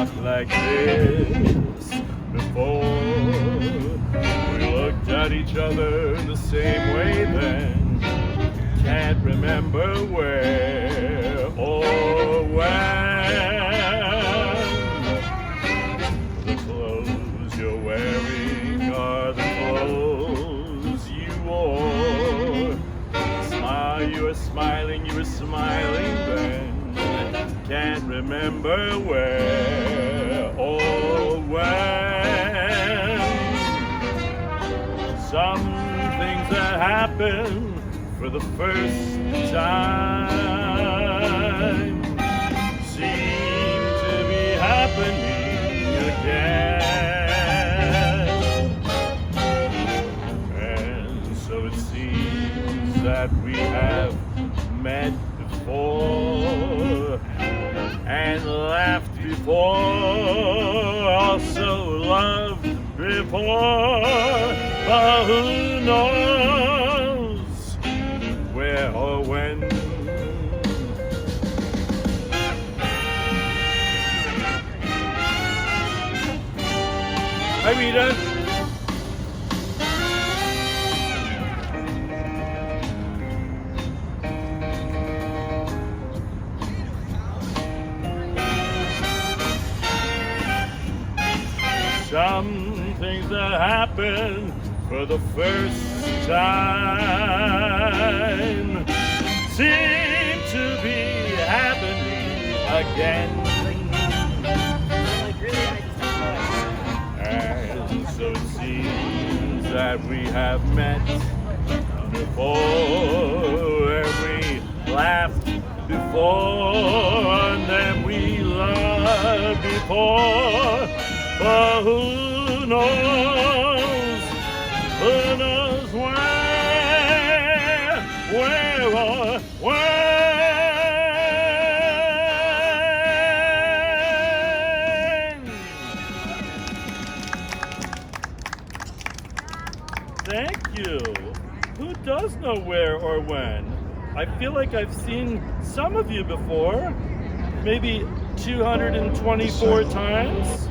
talked like this before. We looked at each other the same way then. Can't remember where or when. The clothes you're wearing are the clothes you wore. Smile, you were smiling then. Can't remember where or when. Some things that happen for the first time seem to be happening again. And so it seems that we have met before and laughed before, also loved before, but who knows where or when. Hi, Rita. Some things that happen for the first time seem to be happening again. And so it seems that we have met before, and we laughed before, and then we loved before. But who knows where or when. Thank you. Who does know where or when? I feel like I've seen some of you before, maybe 224 times.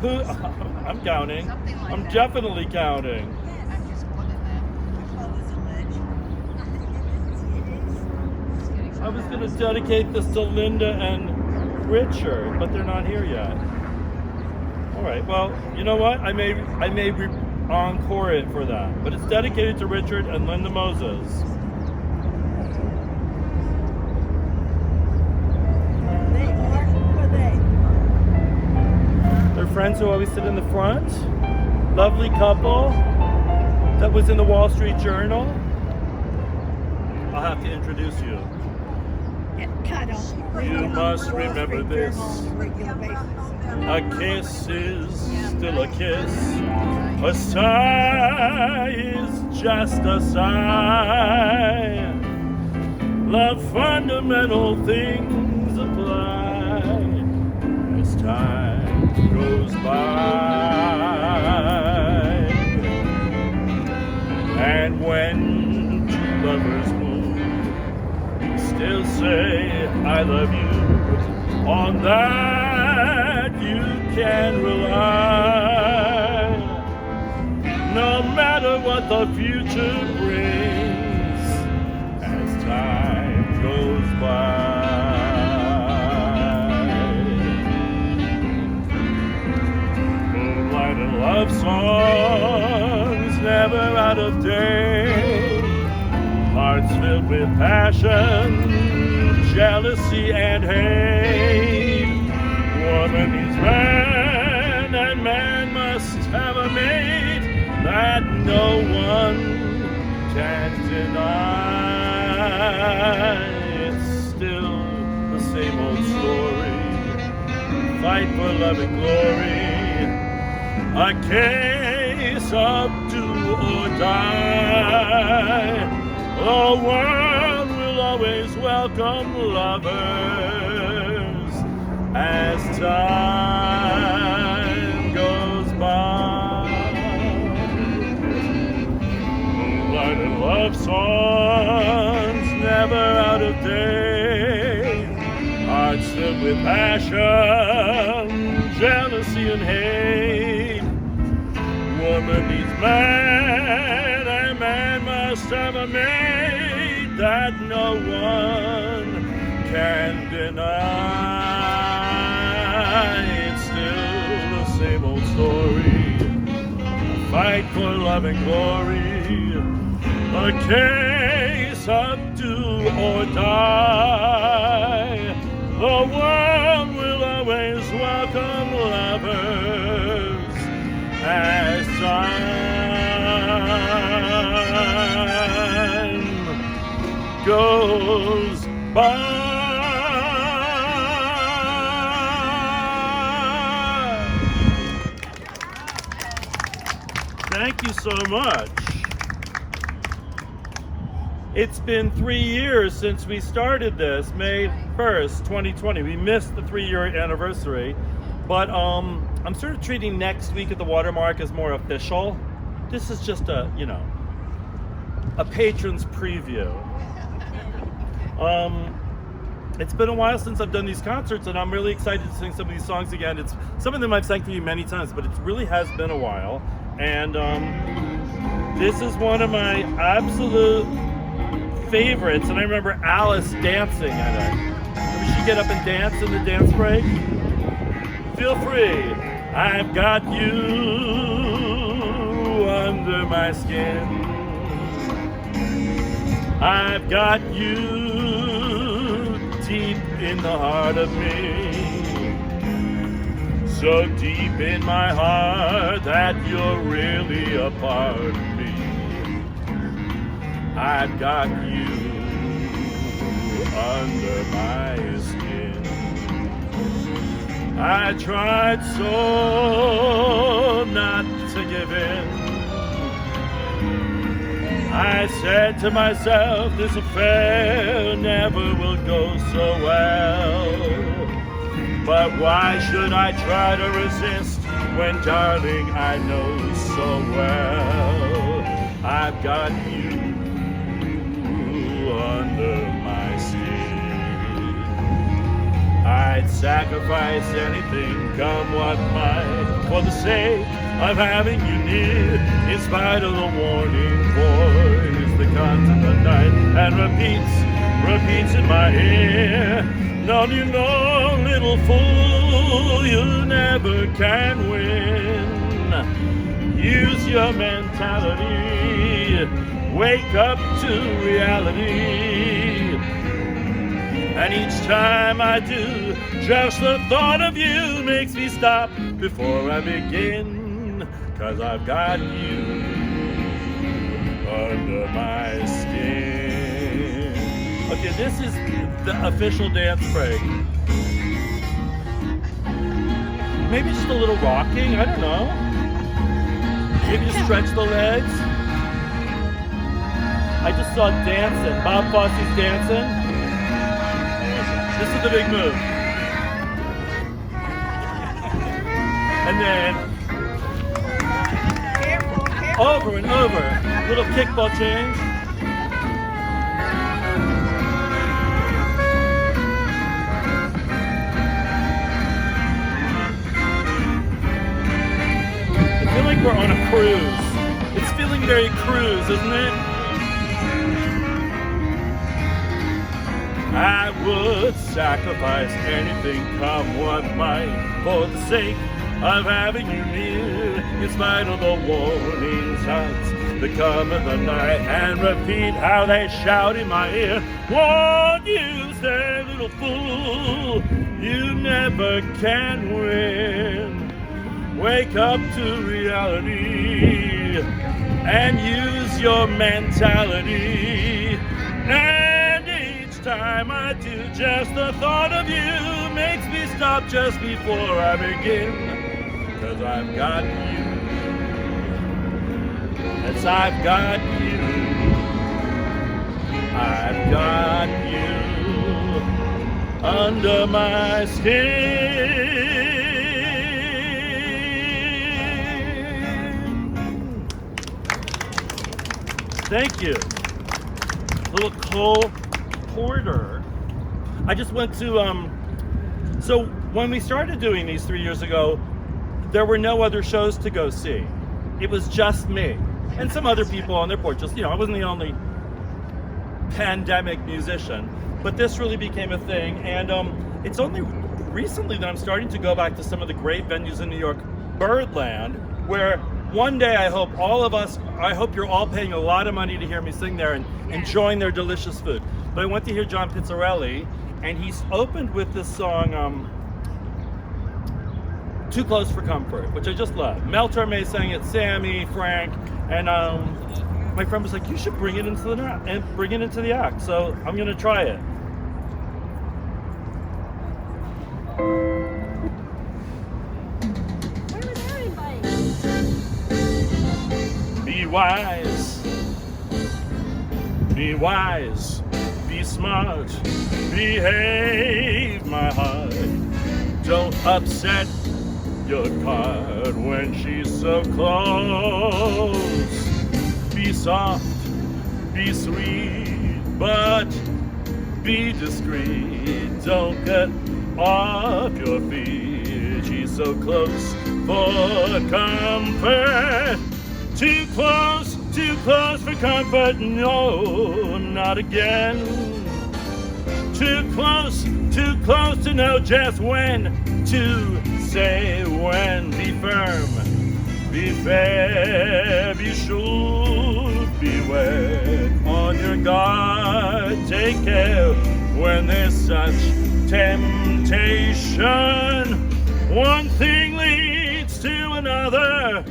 I'm counting. I'm definitely counting. I was going to dedicate this to Linda and Richard, but they're not here yet. All right. Well, you know what? I may encore it for that, but it's dedicated to Richard and Linda Moses. Friends who always sit in the front. Lovely couple that was in the Wall Street Journal. I'll have to introduce you. You must remember this. A kiss is still a kiss. A sigh is just a sigh. Love fundamental things apply as time goes by. And when two lovers move, still say I love you. On that you can rely. No matter what the future brings, as time goes by. Love songs never out of date. Hearts filled with passion, jealousy and hate. Woman needs man, and man must have a mate that no one can deny. It's still the same old story. Fight for love and glory. A case of do or die. The world will always welcome lovers as time goes by. Moonlight and love songs never out of date. Hearts filled with passion, jealousy and hate. Woman needs man, and man must have a mate that no one can deny. It's still the same old story, a fight for love and glory, a case of do or die. The world will always welcome lovers as time goes by. Thank you so much. It's been 3 years since we started this, May 1st, 2020. We missed the 3-year anniversary, but I'm sort of treating next week at the Watermark as more official. This is just a patron's preview. It's been a while since I've done these concerts, and I'm really excited to sing some of these songs again. It's some of them I've sang for you many times, but it really has been a while. And this is one of my absolute favorites, and I remember Alice dancing at it. Maybe she'd get up and dance in the dance break. Feel free. I've got you under my skin. I've got you deep in the heart of me. So deep in my heart that you're really a part of me. I've got you under my skin. I tried so not to give in. I said to myself, this affair never will go so well. But why should I try to resist when, darling, I know so well I've got you under my skin. I'd sacrifice anything, come what might, for the sake of having you near, in spite of the warning voice that comes in the night and repeats in my ear. Don't you know, little fool, you never can win. Use your mentality, wake up to reality. And each time I do, just the thought of you makes me stop before I begin. 'Cause I've got you under my skin. Okay, this is the official dance break. Maybe just a little rocking, I don't know. Maybe just stretch the legs. I just saw dancing. Bob Fosse's dancing. This is the big move. And then over and over. Little kickball change. I feel like we're on a cruise. It's feeling very cruise, isn't it? I would sacrifice anything, come what might, for the sake of having you near, in spite of the warning shots that come in the night and repeat how they shout in my ear. Won't you stay, little fool? You never can win. Wake up to reality and use your mentality. And each time I do, just the thought of you makes me stop just before I begin. 'Cause I've got you. Yes, I've got you. I've got you under my skin. Thank you. Little Cole Porter. I just went to So when we started doing these 3 years ago, there were no other shows to go see. It was just me and some other people on their porches. I wasn't the only pandemic musician, but this really became a thing. And it's only recently that I'm starting to go back to some of the great venues in New York, Birdland, where one day I hope you're all paying a lot of money to hear me sing there and enjoying their delicious food. But I went to hear John Pizzarelli, and he's opened with this song, Too Close for Comfort, which I just love. Mel Torme sang it, Sammy, Frank, and my friend was like, you should bring it into the act. So I'm gonna try it. Where was our invite? Be wise, be smart, behave, my heart. Don't upset your card when she's so close. Be soft, be sweet, but be discreet. Don't get off your feet. She's so close for comfort. Too close for comfort. No, not again. Too close to know just when to say when. Be firm, be fair, be sure, beware. On your guard, take care when there's such temptation. One thing leads to another.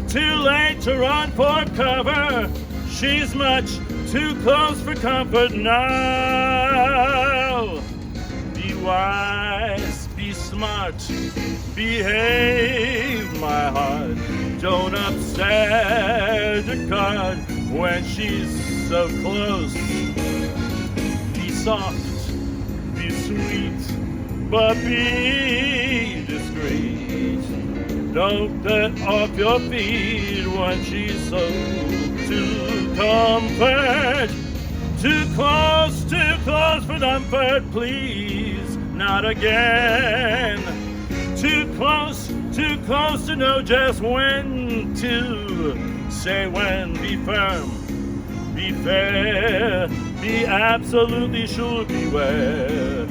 Too late to run for cover. She's much too close for comfort now. Be wise, be smart, behave, my heart. Don't upset the card when she's so close. Be soft, be sweet, but be discreet. Don't get off your feet when she's so to comfort. Too close for comfort, please, not again. Too close to know just when to say when. Be firm, be fair, be absolutely sure, beware.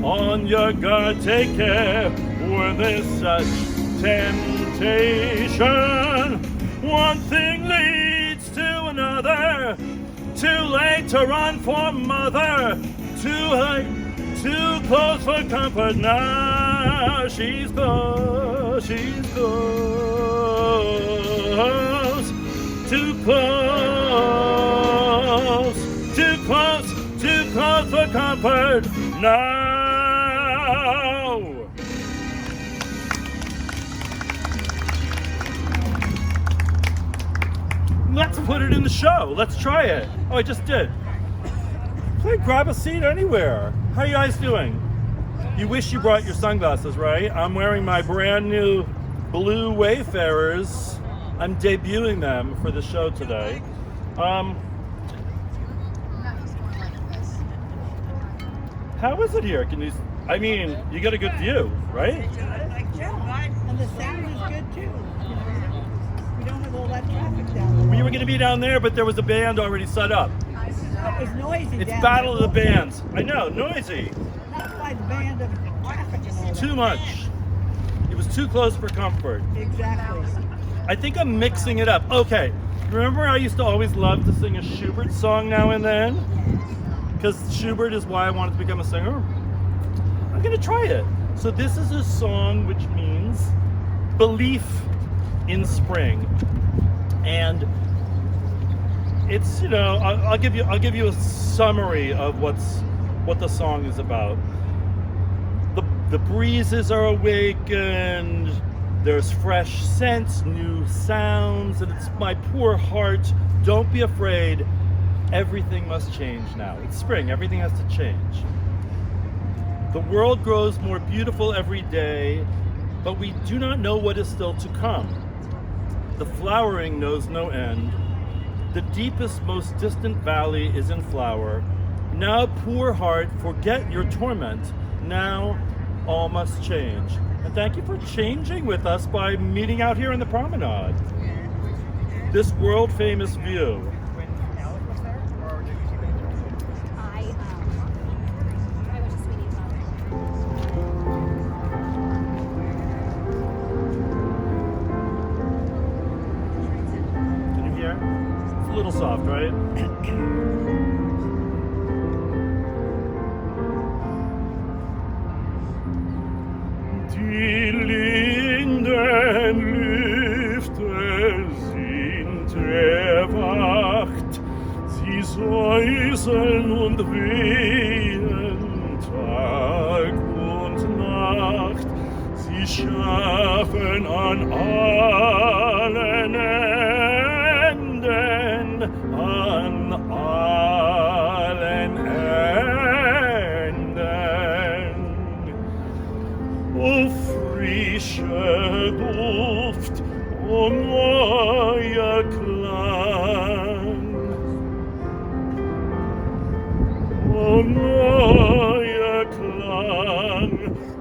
On your guard, take care when there's such temptation. One thing leads to another. Too late to run for mother. Too close for comfort now. She's close. Too close for comfort now. Let's put it in the show. Let's try it. Oh, I just did. Please grab a seat anywhere. How you guys doing? You wish you brought your sunglasses, right? I'm wearing my brand new blue Wayfarers. I'm debuting them for the show today. How is it here? You get a good view, right? And the sound is good too. We don't have all that traffic down there. We were going to be down there, but there was a band already set up. It was noisy. It's down Battle of there. the Bands. I know, noisy. Not by the band of traffic and all that. Too much. It was too close for comfort. Exactly. I think I'm mixing it up. Okay, remember I used to always love to sing a Schubert song now and then? Because Schubert is why I wanted to become a singer. I'm gonna try it. So this is a song which means belief in spring. And it's, I'll give you a summary of what the song is about. The breezes are awakened, there's fresh scents, new sounds, and it's my poor heart, don't be afraid, everything must change now. It's spring, everything has to change. The world grows more beautiful every day, but we do not know what is still to come. The flowering knows no end. The deepest, most distant valley is in flower. Now, poor heart, forget your torment. Now, all must change. And thank you for changing with us by meeting out here in the promenade. This world famous view. I went to Sweetie's mother. Can you hear? It's a little soft, right? Die linden Lüfte sind erwacht, sie säuseln und wehen Tag und Nacht, sie schaffen an allen Enden, an allen Enden. O frischer Duft, o neuer Klang, o neuer Klang,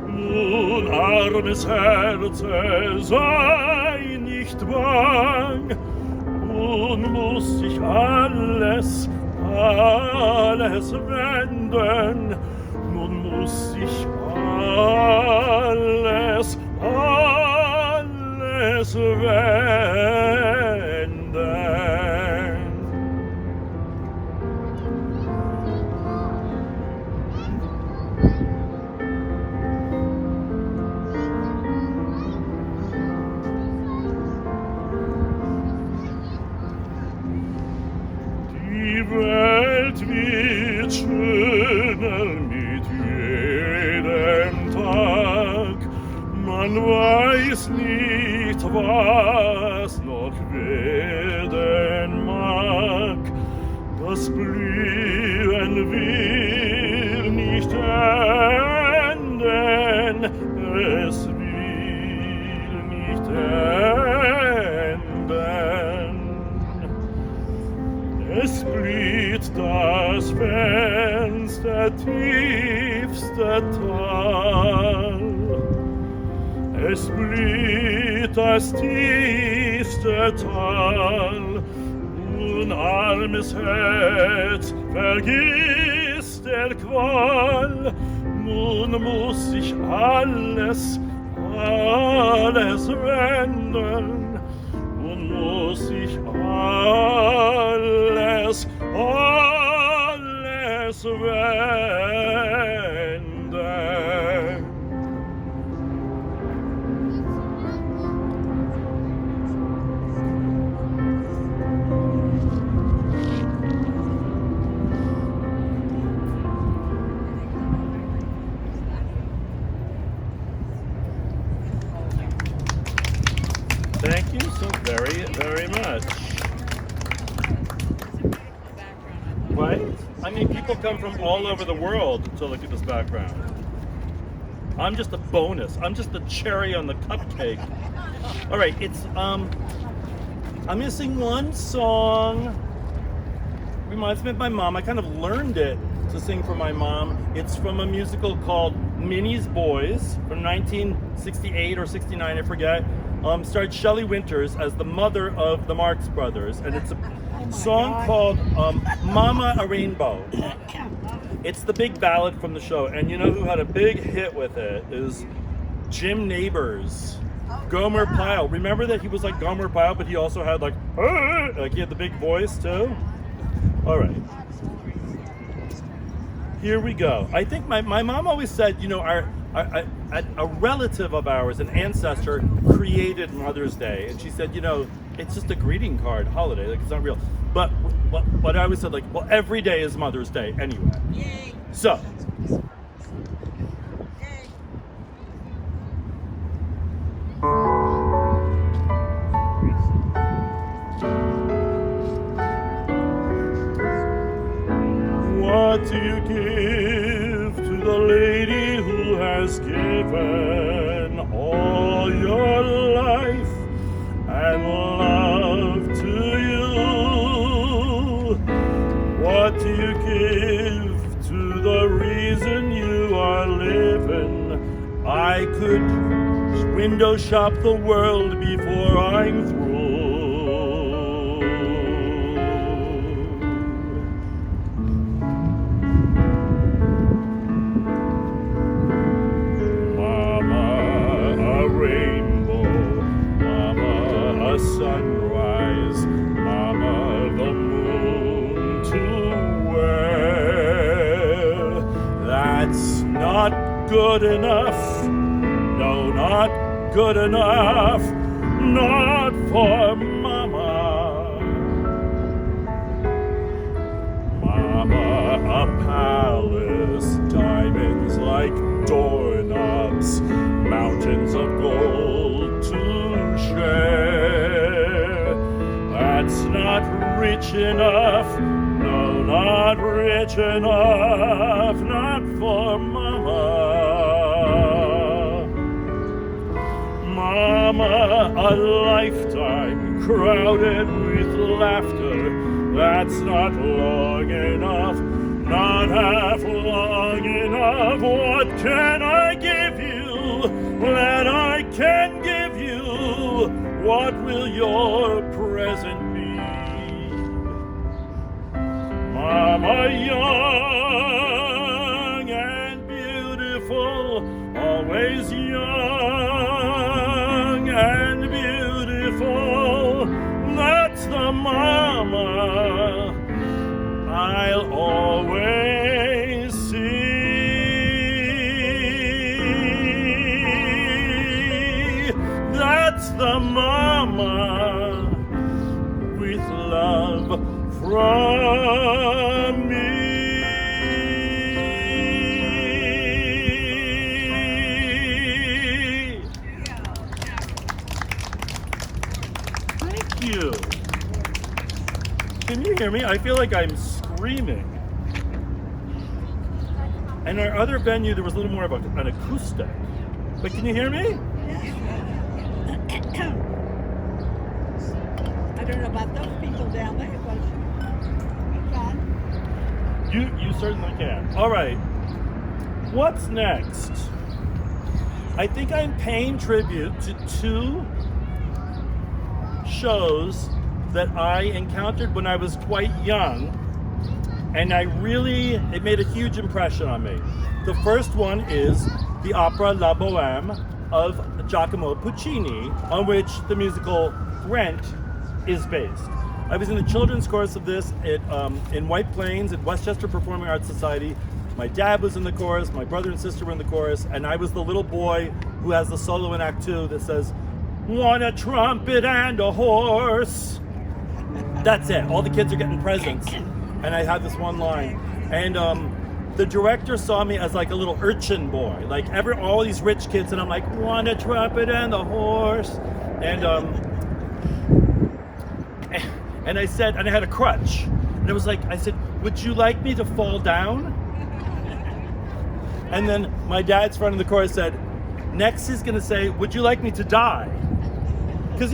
nun armes Herze, sei nicht bang, nun muss sich alles wenden, nun muss sich alles wenden. Die Welt wird schöner mit jedem Tag, man weiß nicht, was noch werden mag. Das Blühen will nicht enden, es will nicht enden. Es blüht das fernste, tiefste Tal. Es blüht das tiefste Tal. Nun armes Herz, vergiss der Qual. Nun muss sich alles wenden. Nun muss sich alles wenden. Thank you so very, very much. Right? I mean, people come from all over the world to look at this background. I'm just a bonus. I'm just the cherry on the cupcake. All right, it's I'm gonna sing one song. Reminds me of my mom. I kind of learned it to sing for my mom. It's from a musical called Minnie's Boys from 1968 or 69, I forget. Starred Shelley Winters as the mother of the Marx Brothers, and it's a song called Mama a Rainbow. It's the big ballad from the show, and you know who had a big hit with it is Jim Nabors, Gomer Pyle. Remember that he was like Gomer Pyle, but he also had like he had the big voice too? All right. Here we go. I think my mom always said, you know, a relative of ours, an ancestor, created Mother's Day, and she said, you know, it's just a greeting card holiday, like it's not real. But I always said, like, well, every day is Mother's Day anyway. Yay. So. Yay. What do you give to the lady who has given all your life and love to you? What do you give to the reason you are living I could window shop the world before I'm through. Mama, a rainbow. Mama, a sunrise. Mama, the moon to wear. That's not good enough. No, not good enough. Not for Mama. Mama, a palace, diamonds like doorknobs, mountains of gold to share. That's not rich enough. No, not rich enough. Not for Mama. Mama, a lifetime crowded with laughter. That's not long enough, not half long enough. What can I give you that I can give you? What will your present be? Mama, young and beautiful, always young and beautiful. That's the Mama I'll always see. That's the Mama with love from me. Thank you. Can you hear me? I feel like I'm screaming. And our other venue, there was a little more of an acoustic. But can you hear me? I don't know about those people down there, but You certainly can. All right. What's next? I think I'm paying tribute to two shows that I encountered when I was quite young, and it made a huge impression on me. The first one is the opera La Bohème of Giacomo Puccini, on which the musical Rent is based. I was in the children's chorus of this in White Plains at Westchester Performing Arts Society. My dad was in the chorus, my brother and sister were in the chorus, and I was the little boy who has the solo in Act 2 that says, "Want a trumpet and a horse." That's it. All the kids are getting presents. And I had this one line. And the director saw me as like a little urchin boy, like all these rich kids, and I'm like, "Want a trumpet and a horse." And I said, and I had a crutch. And it was like, I said, "Would you like me to fall down?" And then my dad's friend in the chorus said, "Next he's gonna say, would you like me to die?" Because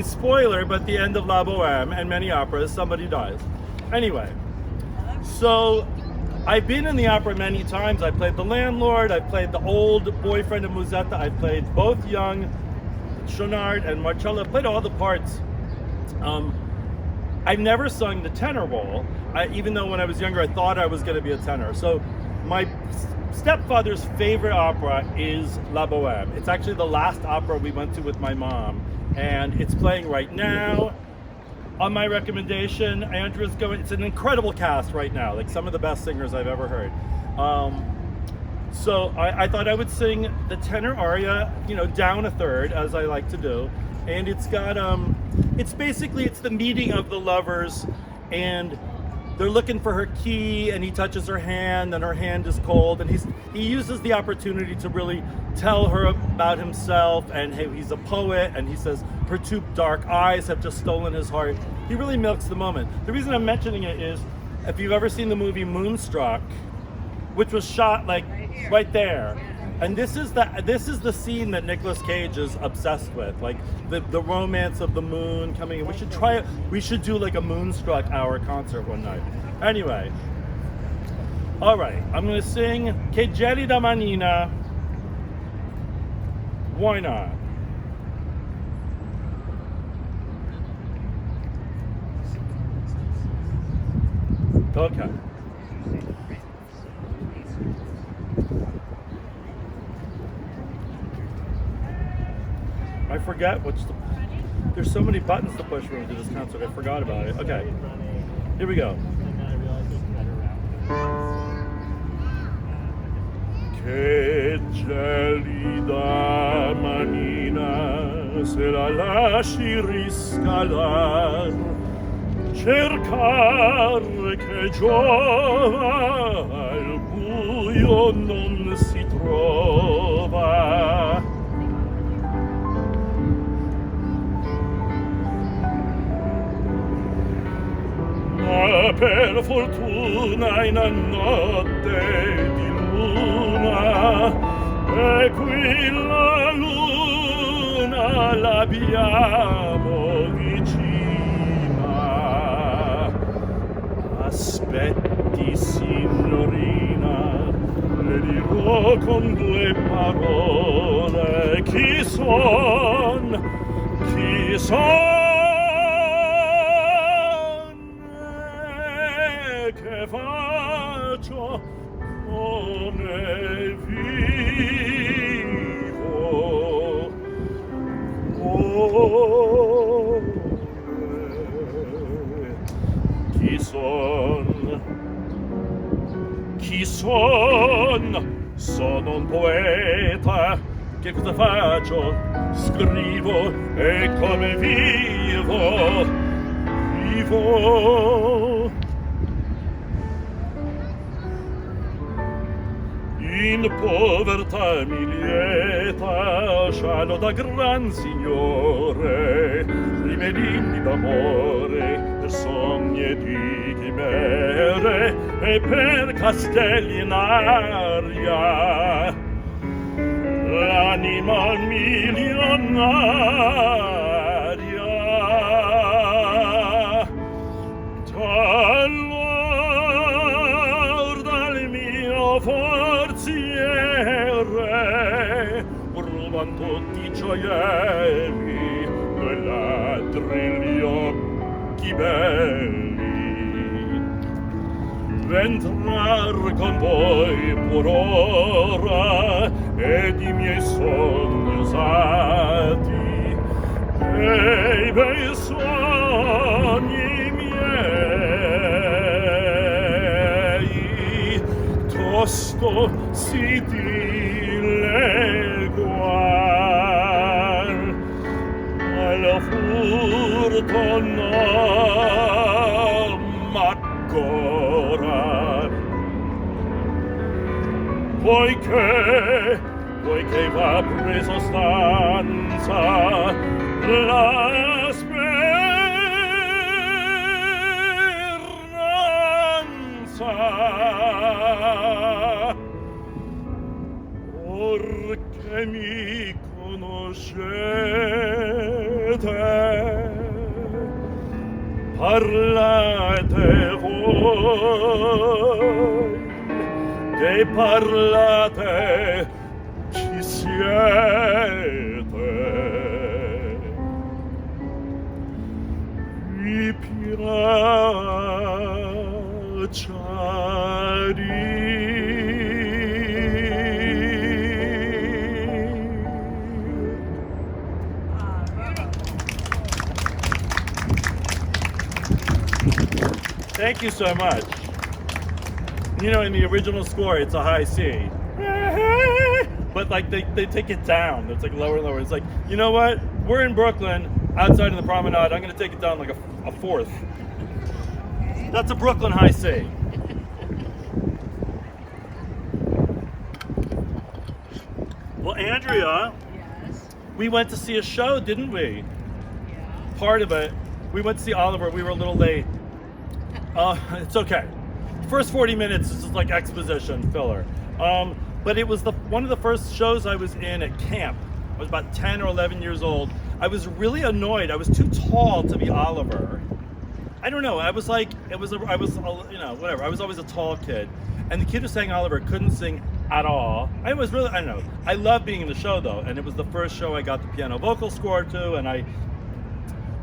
spoiler, but at the end of La Bohème and many operas, somebody dies. Anyway, so I've been in the opera many times. I played the landlord, I played the old boyfriend of Musetta, I played both young Chonard and Marcello, I played all the parts. I've never sung the tenor role, even though when I was younger I thought I was going to be a tenor. So my stepfather's favorite opera is La Bohème. It's actually the last opera we went to with my mom, and it's playing right now. On my recommendation, Andrew's going. It's an incredible cast right now, like some of the best singers I've ever heard. So I thought I would sing the tenor aria, down a third, as I like to do. And it's got, it's the meeting of the lovers, and they're looking for her key, and he touches her hand, and her hand is cold, and he uses the opportunity to really tell her about himself, and hey, he's a poet, and he says her two dark eyes have just stolen his heart. He really milks the moment. The reason I'm mentioning it is, if you've ever seen the movie Moonstruck, which was shot like right there, and this is the scene that Nicolas Cage is obsessed with, like the romance of the moon coming in. We should try it. We should do like a Moonstruck hour concert one night. Anyway, all right, I'm gonna sing Che gelida manina, Why not? Okay. I forget what's the... There's so many buttons to push when we do this concert. I forgot about it. Okay. Here we go. Che gelida manina se la lasci riscalar, cercar che giova al buio non si trova. Ma per fortuna in una notte di luna, e qui la luna l'abbiamo vicina. Aspetti signorina, le dirò con due parole chi son, chi son. Che faccio, come vivo. Oh, chi son? Chi son? Sono un poeta. Che cosa faccio? Scrivo. E come vivo? Vivo. In povertà mi lieta, scialo da gran signore, rimedini d'amore, per sogni e di chimere, e per castelli in aria, l'anima milionaria, t'allor dal mio forziere ruban tutti i gioielli e ladri gli occhi belli. V'entrar con voi pur ora ed i miei sogni usati e i bei sogni miei tosto si dileguar al furto non m'accorar, poiché va preso stanza la speranza. Or che mi conoscete, parlate voi, che parlate chi siete. Vi piaccia Thank you so much. You know, in the original score, it's a high C. But like they take it down. It's like lower and lower. It's like, you know what? We're in Brooklyn, outside in the Promenade. I'm gonna take it down like a fourth. That's a Brooklyn high C. Well, Andrea, Yes. we went to see a show, didn't we? Yeah. Part of it. We went to see Oliver. We were a little late. It's okay. First 40 minutes is just like exposition filler. But it was one of the first shows I was in at camp. I was about 10 or 11 years old. I was really annoyed. I was too tall to be Oliver. I don't know. I was, you know, whatever. I was always a tall kid. And the kid who sang Oliver couldn't sing at all. I was really, I don't know. I love being in the show though, and it was the first show I got the piano vocal score to, and I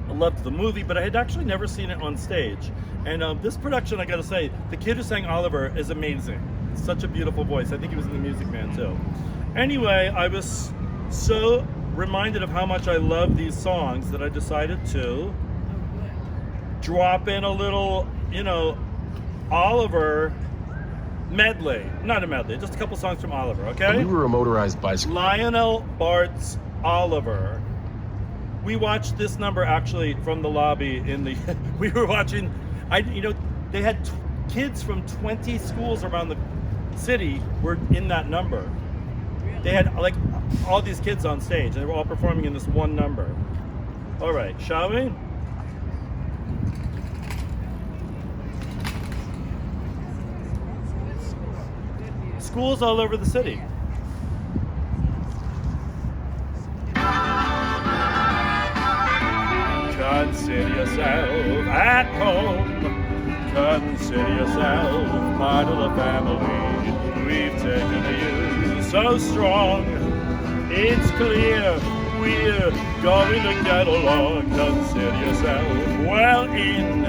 loved the movie, but I had actually never seen it on stage. And this production, I gotta say, the kid who sang Oliver is amazing. Such a beautiful voice. I think he was in The Music Man too. Anyway, I was so reminded of how much I love these songs that I decided to drop in a little, Oliver medley. Not a medley, just a couple songs from Oliver, okay? We were a motorized bicycle. Lionel Bart's Oliver. We watched this number actually from the lobby we were watching, they had kids from 20 schools around the city were in that number. They had like all these kids on stage and they were all performing in this one number. All right, shall we? Schools all over the city. Consider yourself at home. Consider yourself part of the family. We've taken to you so strong. It's clear we're going to get along. Consider yourself well in.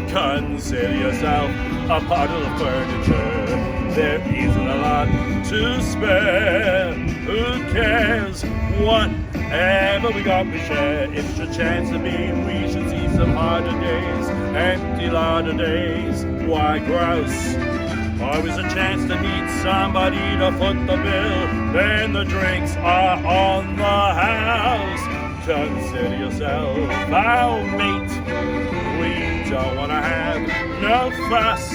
Consider yourself a part of the furniture. There isn't a lot to spare. Who cares? Whatever we got, we share. It's your chance to be. We should see some harder days. Empty lot of days. Why grouse? Always a chance to meet somebody to foot the bill. Then the drinks are on the house. Consider yourself our mate. We don't want to have no fuss.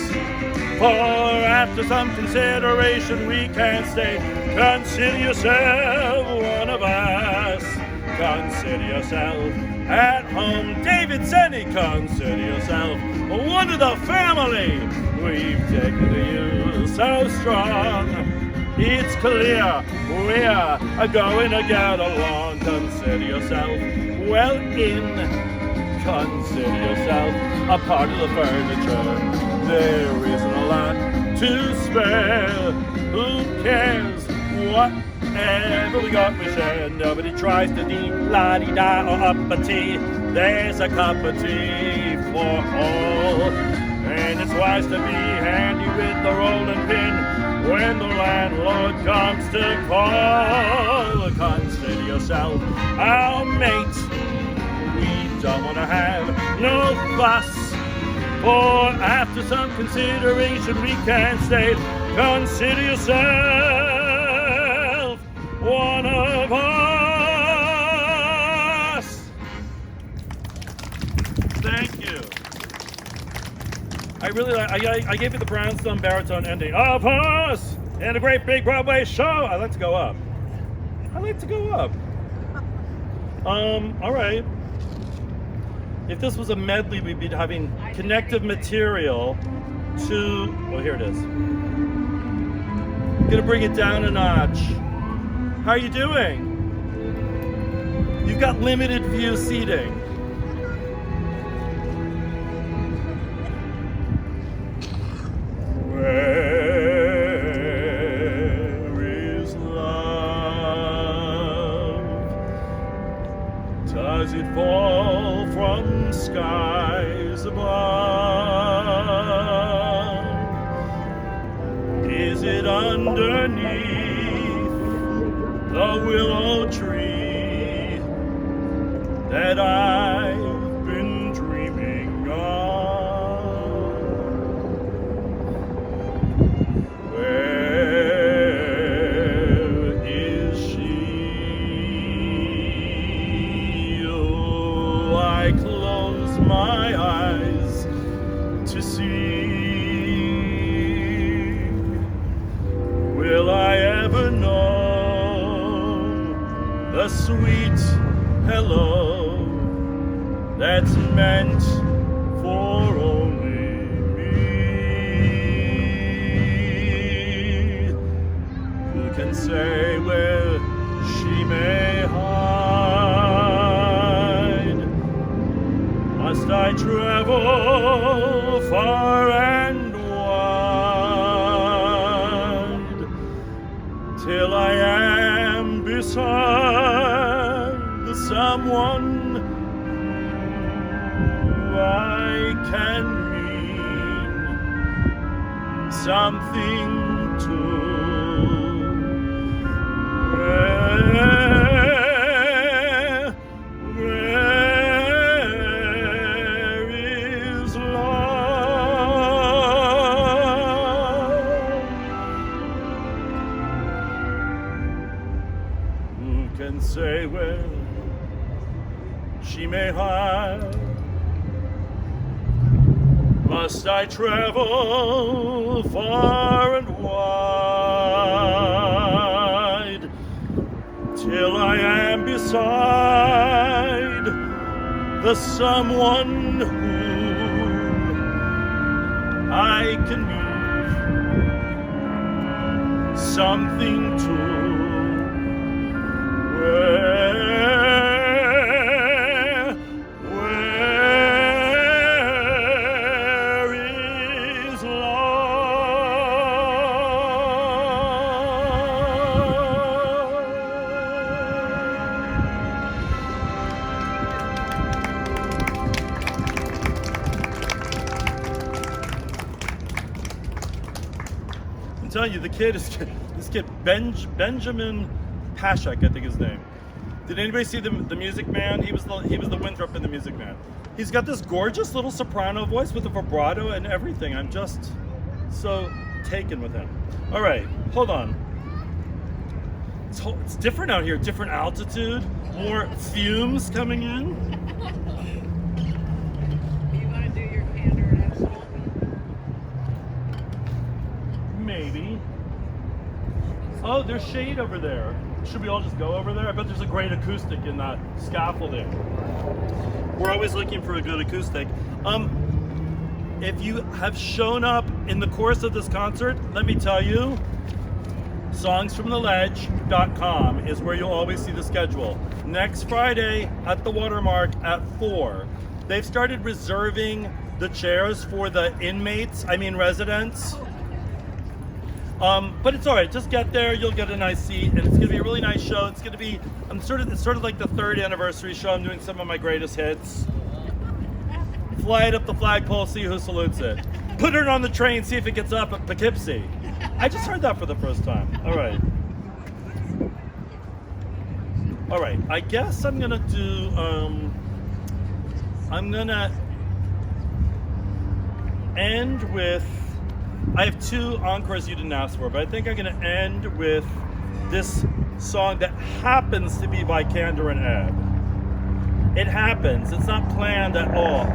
For after some consideration we can't stay. Consider yourself one of us. Consider yourself at home. David Senny, consider yourself one of the family. We've taken to you so strong. It's clear we're going to get along. Consider yourself well in. Consider yourself a part of the furniture. There isn't a lot to spare. Who cares? Whatever we got, we share. Nobody tries to dee-la-dee-da or up a tea. There's a cup of tea for all. And it's wise to be handy with the rolling pin when the landlord comes to call. Consider yourself our mate. We don't want to have no fuss. For after some consideration we can stay. Consider yourself one of us. Thank you. I gave you the brownstone baritone ending. Of us in a great big Broadway show. I like to go up. All right. If this was a medley, we'd be having connective material to, well, here it is. Gonna bring it down a notch. How are you doing? You've got limited view seating. Where is love? Does it fall from skies above? Is it underneath the willow tree that I've been dreaming of? Where is she? Oh, I close my eyes to see. Will I ever know the sweet hello that's meant for only me? Who can say where she may hide? Must I travel far and wide something to where is love? Who can say where she may hide? Must I travel far and wide till I am beside the someone whom I can meet, something to tell you, this kid Benjamin Pashak, I think his name. Did anybody see the Music Man? He was the Winthrop in the Music Man. He's got this gorgeous little soprano voice with a vibrato and everything. I'm just so taken with him. All right, hold on. It's different out here, different altitude, more fumes coming in. You want to do your candor and absolutely? Maybe. Oh, there's shade over there. Should we all just go over there? I bet there's a great acoustic in that scaffolding. We're always looking for a good acoustic. If you have shown up in the course of this concert, let me tell you, songsfromtheledge.com is where you'll always see the schedule. Next Friday at the Watermark at 4. They've started reserving the chairs for the residents. But it's all right. Just get there. You'll get a nice seat, and it's going to be a really nice show. It's going to be. It's sort of like the 3rd anniversary show. I'm doing some of my greatest hits. Fly it up the flagpole, see who salutes it. Put it on the train, see if it gets up at Poughkeepsie. I just heard that for the first time. All right. All right. I guess I'm gonna do. I'm gonna end with. I have 2 encores you didn't ask for, but I think I'm going to end with this song that happens to be by Kendall and Ebb. It happens. It's not planned at all.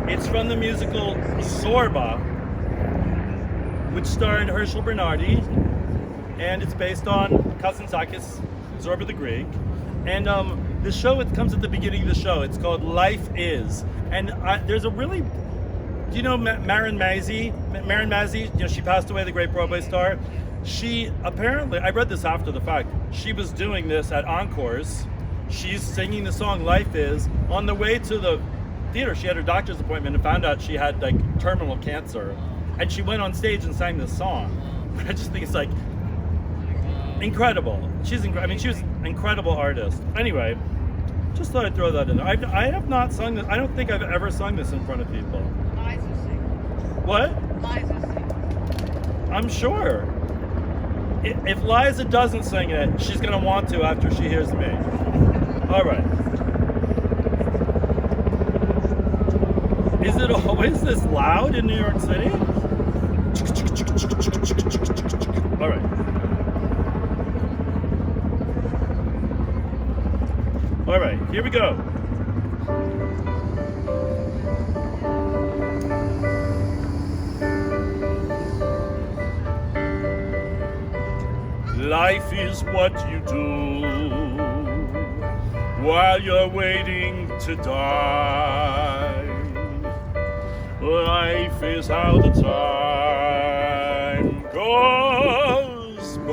It's from the musical Zorba, which starred Herschel Bernardi, and it's based on Kazantzakis, Zorba the Greek. And the show, it comes at the beginning of the show. It's called Life Is. And there's a really... Do you know Marin Mazzie? Marin Mazzie, she passed away, the great Broadway star. She apparently, I read this after the fact, she was doing this at Encores. She's singing the song Life Is on the way to the theater. She had her doctor's appointment and found out she had terminal cancer. And she went on stage and sang this song. I just think it's incredible. She was an incredible artist. Anyway, just thought I'd throw that in there. I have not sung this. I don't think I've ever sung this in front of people. What? Liza sings. I'm sure. If Liza doesn't sing it, she's going to want to after she hears me. All right. Is it always this loud in New York City? All right. All right, here we go. Life is what you do while you're waiting to die. Life is how the time goes by.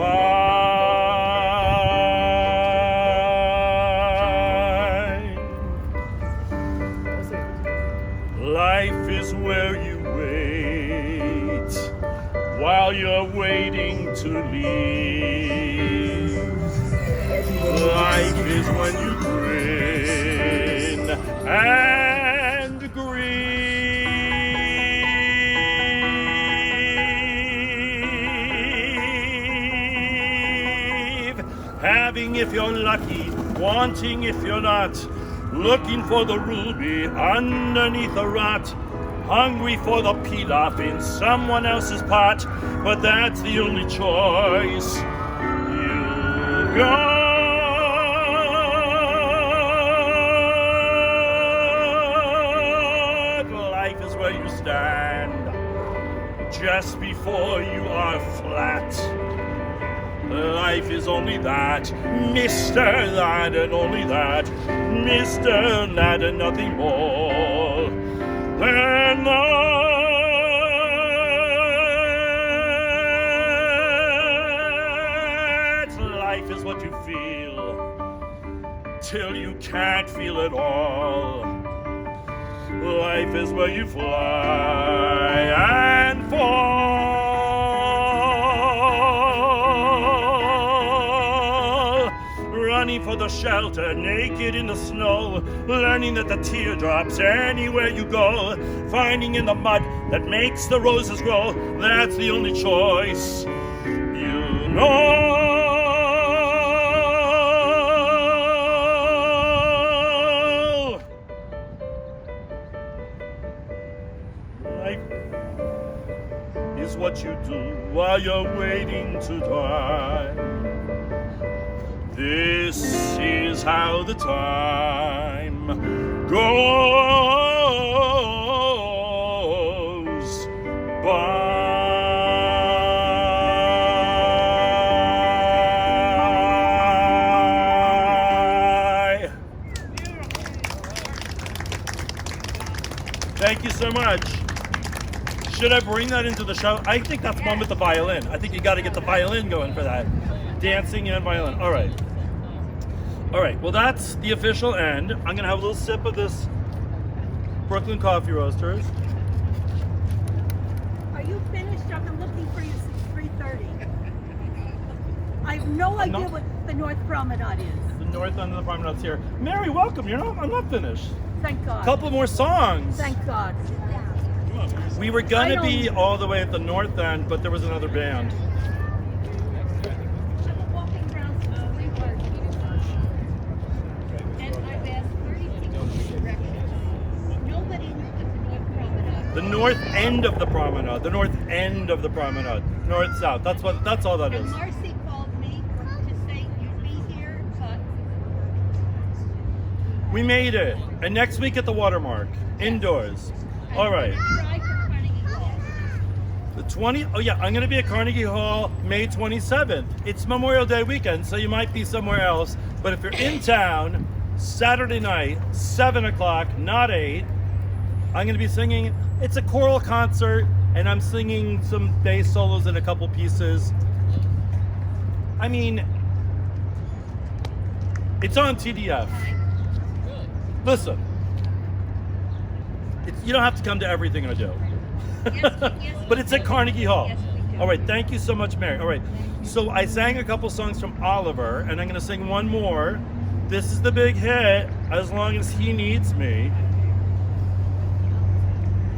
Life is where you wait while you're waiting to leave. Life is when you grin and grieve. having if you're lucky, wanting if you're not, looking for the ruby underneath the rot, hungry for the pilaf in someone else's pot, but that's the only choice you got. Life is where you stand just before you are flat. Life is only that, Mr. That and only that, Mr. That and nothing more than that. Life is what you feel till you can't feel at all. Life is where you fly and fall, running for the shelter, naked in the snow, learning that the teardrops anywhere you go, finding in the mud that makes the roses grow, that's the only choice you know. Is what you do while you're waiting to die. This is how the time goes by. Thank you so much. Should I bring that into the show? I think that's one with the violin. I think you got to get the violin going for that. Dancing and violin. All right. All right. Well, that's the official end. I'm going to have a little sip of this Brooklyn Coffee Roasters. Are you finished? I've been looking for you since 3:30. I have no idea what the North Promenade is. The north end of the promenade's here. Mary, welcome. I'm not finished. Thank God. Couple more songs. Thank God. We were going to be all the way at the north end, but there was another band. Walking around slowly, and I've asked 30 people for directions. Nobody knew what the North Promenade. The north end of the promenade. The north end of the promenade. North south. That's all that And is. Marcy called me to say you'd be here, but We made it. And next week at the Watermark. Indoors. All right. try for Carnegie Hall. The 20. Oh yeah, I'm going to be at Carnegie Hall May 27th. It's Memorial Day weekend, so you might be somewhere else. But if you're in town, Saturday night, 7 o'clock, not 8, I'm going to be singing. It's a choral concert, and I'm singing some bass solos in a couple pieces. I mean, it's on TDF. Listen, you don't have to come to everything I do. But it's at Carnegie Hall. Yes, we do. All right, thank you so much, Mary. All right, so I sang a couple songs from Oliver, and I'm going to sing one more. This is the big hit, As Long As He Needs Me.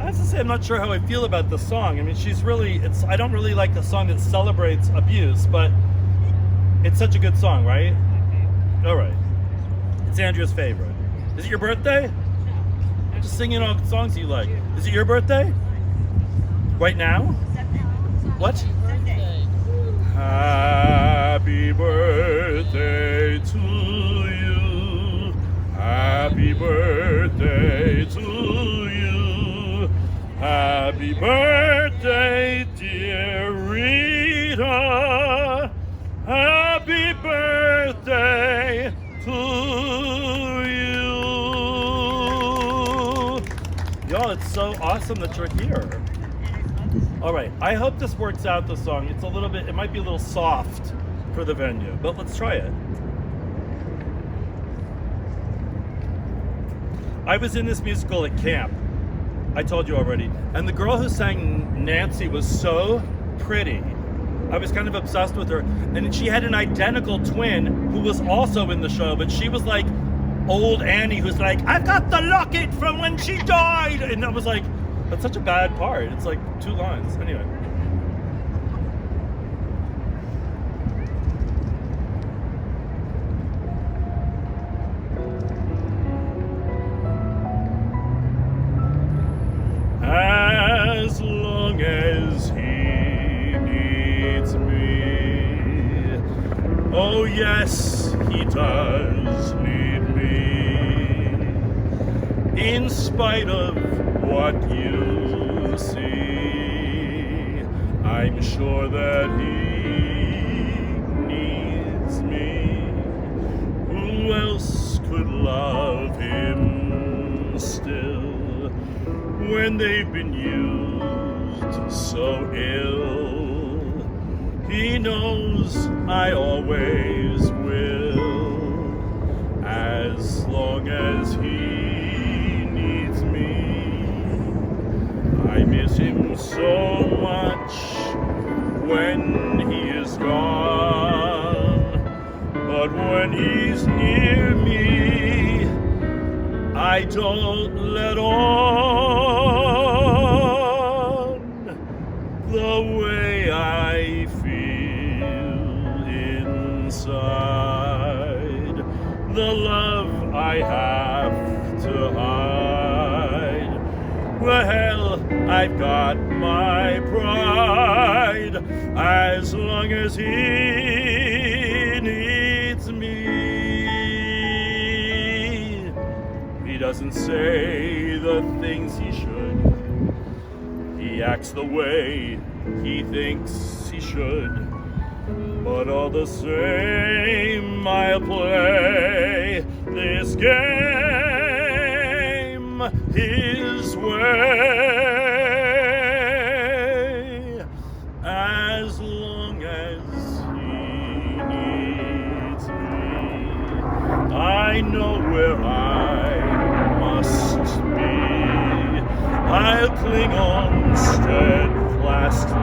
I have to say, I'm not sure how I feel about the song. I mean, I don't really like the song that celebrates abuse, but it's such a good song, right? All right. It's Andrea's favorite. Is it your birthday? I'm just singing all the songs you like. Is it your birthday? Right now? What? Happy birthday to you. Happy birthday to you. Happy birthday, dear Rita. Happy birthday to you. Y'all, it's so awesome that you're here. All right, I hope this works out, the song. It might be a little soft for the venue, but let's try it. I was in this musical at camp, I told you already, and the girl who sang Nancy was so pretty. I was kind of obsessed with her, and she had an identical twin who was also in the show, but she was like old Annie, who's like, I've got the locket from when she died, and I was like, that's such a bad part. It's like 2 lines. Anyway. Oh yes, he does need me. In spite of what you see, I'm sure that he needs me. Who else could love him still when they've been used so ill? He knows I always will, as long as he needs me. I miss him so much when he is gone, but when he's near me, I don't let on the way I feel inside, the love I have to hide. Well, I've got my pride as long as he needs me. He doesn't say the things he should. He acts the way he thinks he should. But all the same, I'll play this game his way, as long as he needs me. I know where I must be. I'll cling on steadfastly,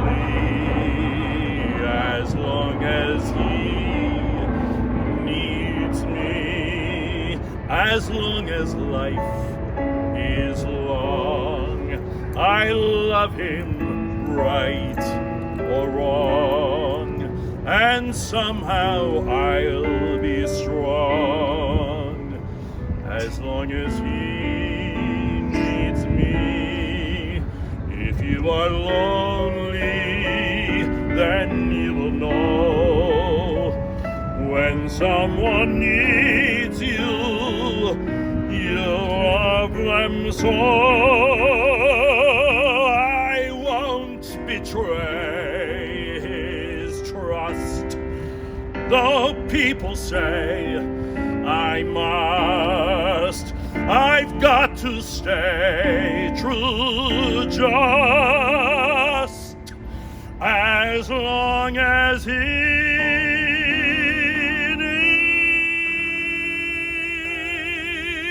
as long as he needs me, as long as life is long. I love him right or wrong, and somehow I'll be strong, as long as he needs me. If you are lonely, then you will know when someone needs you, you love them so. I won't betray his trust, though people say I must. I've got to stay true, just as long as he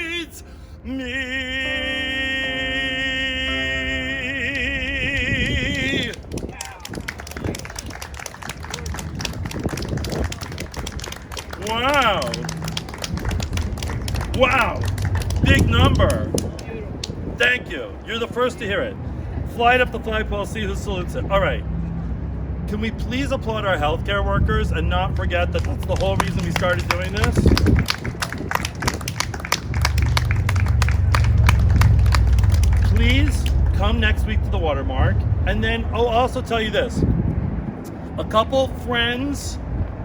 needs me. Wow. Wow. Big number. Thank you. You're the first to hear it. Flight up the flagpole, see who salutes it. All right. Can we please applaud our healthcare workers and not forget that that's the whole reason we started doing this? Please come next week to the Watermark. And then I'll also tell you this. A couple friends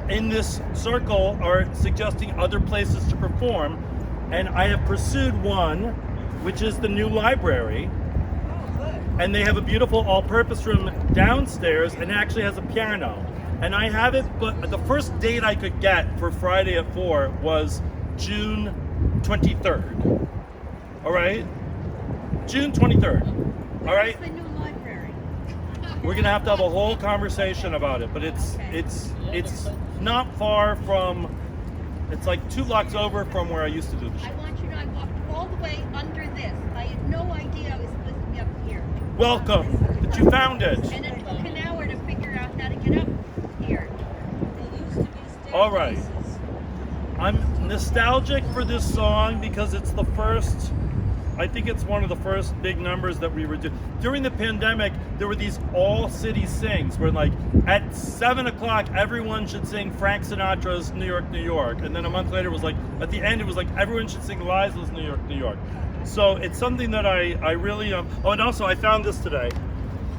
in this circle are suggesting other places to perform, and I have pursued one, which is the new library. And they have a beautiful all-purpose room downstairs, and it actually has a piano. And I have it, but the first date I could get for Friday at 4 was June 23rd. All right? June 23rd. All right? Where's the new library? We're gonna have to have a whole conversation about it, but it's not far from. It's like 2 blocks over from where I used to do the show. I want you to know I walked all the way under this. I had no idea I was supposed to be up here. Welcome, that you found it. And it took an hour to figure out how to get up here. All right. I'm nostalgic for this song because it's the first. I think it's one of the first big numbers that we were doing. During the pandemic, there were these all city sings where like at 7 o'clock, everyone should sing Frank Sinatra's New York, New York. And then a month later it was like, at the end it was like, everyone should sing Liza's New York, New York. So it's something that I really, oh, and also I found this today. Do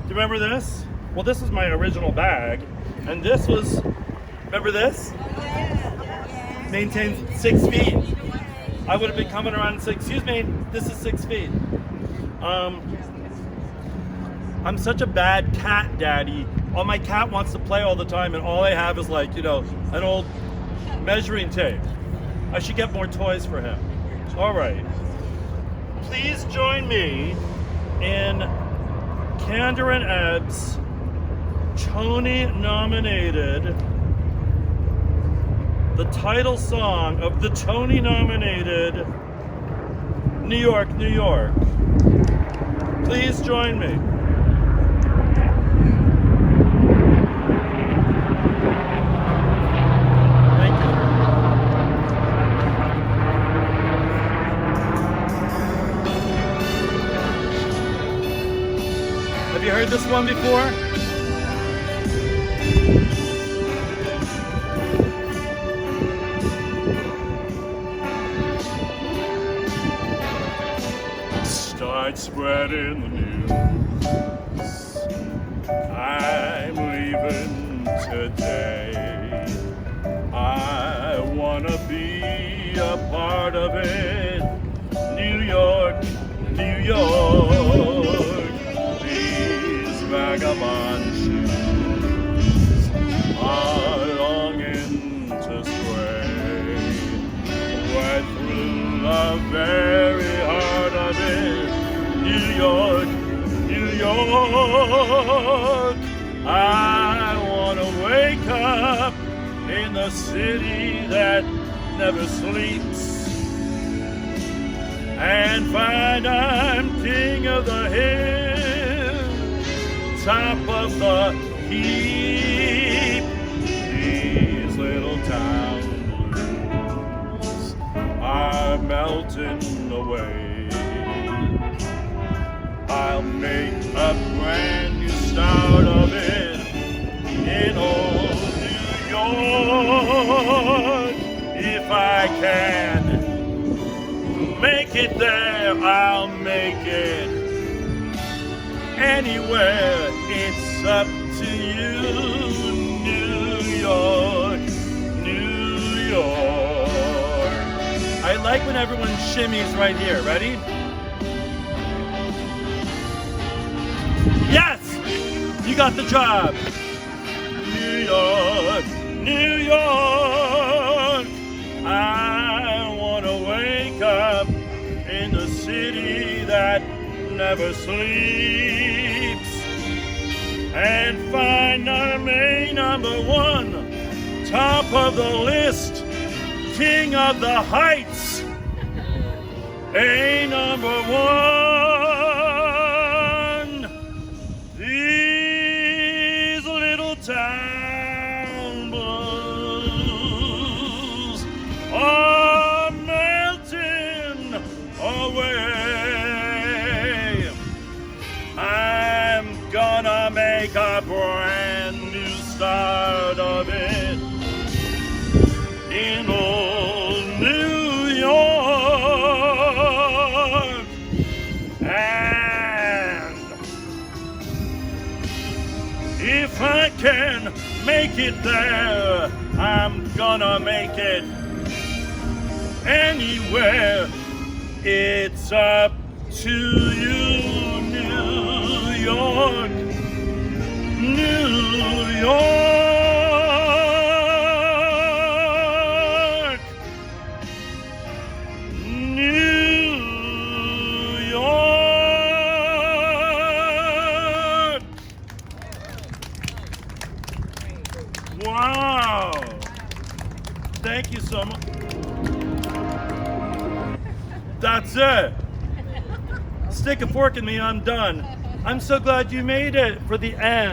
you remember this? Well, this is my original bag. And this was, remember this? Oh, yeah. maintain 6 feet. I would have been coming around and saying, excuse me, this is 6 feet. I'm such a bad cat daddy. Oh, my cat wants to play all the time, and all I have is like, an old measuring tape. I should get more toys for him. All right. Please join me in Candor and Ebb's Tony-nominated, the title song of the Tony-nominated New York, New York. Please join me. Thank you. Have you heard this one before? Start spreading the news. I'm leaving today. I wanna be a part of it. New York, New York. These vagabond shoes are longing to stray right through the very heart of it. New York, New York. I wanna wake up in the city that never sleeps and find I'm king of the hill, top of the heap. These little town blues are melting away. I'll make a brand new start of it in old New York. If I can make it there, I'll make it anywhere. It's up to you, New York, New York. I like when everyone shimmies right here. Ready? Yes! You got the job. New York, New York. I wanna wake up in the city that never sleeps and find I'm a number one, top of the list, king of the heights, a number one. These little town blues are melting away. I'm gonna make a brand new start of it in old New York. And if I can make it there, I'm gonna make it anywhere. It's up to you, New York, New York, New York. Wow. Thank you so much. That's it. Stick a fork in me, I'm done. I'm so glad you made it for the end.